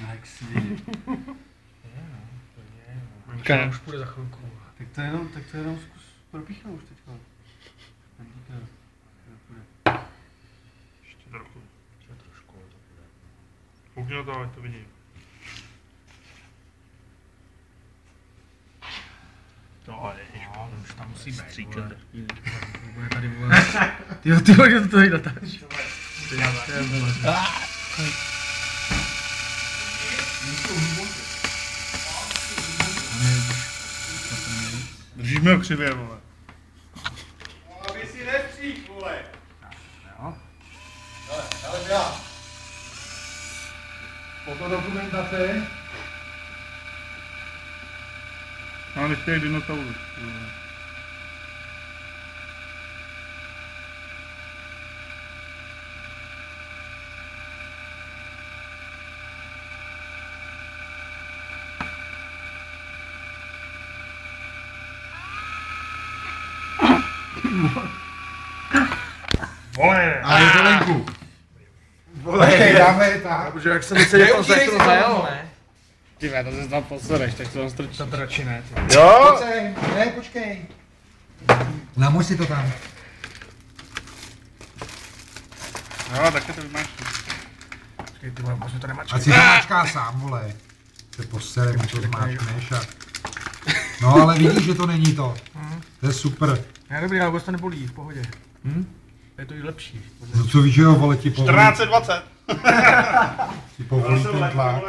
Jak svině. Minka už půjde za chvilku. Tak to jenom zkus propíchnout už teďka. Ještě trochu. Ještě trošku. Koukni na to, ať to vidím. No, už tam musí stříkat. Bude tady vole. Tyjo, že to tady natáčí. Držíš mi ho křivě, vole. Aby si nestřík, vole. Jo. Ale já. Fotodokumentace. No, nechtějí dinosaurus. Vole! A je to venku. Vole, dáme je tak. Protože jak jsem myslel, že to se to zajel, ne? Ty to se tam posereš, tak to tam strčí. To radši ne. Jo! Ne, počkej. Namož si to tam. Jo, taky to vymáš. Počkej, ty vole, vlastně to nemačkej. Ať si to mačká sám, vole. Se posere, mi to zmáčkneš a... No ale vidíš, že to není to. To je super. Já dobrý, ale vůbec to nebolí, v pohodě. Je to i lepší. No co víš, že jo, vole, ti povolí. 1420. Ti povolí ten tlak.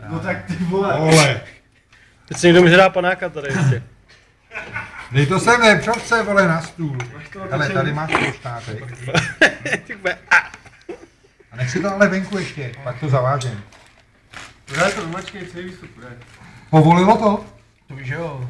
No tak ty vole. Vole. Teď si někdo může dát panáka tady ještě. Dej to sem, nepřovce, vole, na stůl. Hele, tady máš poštátek. A nech si to ale venku ještě, pak to zavážem. Daj to, mačkej celý výstup, daj. Povolilo to? To víš, že jo.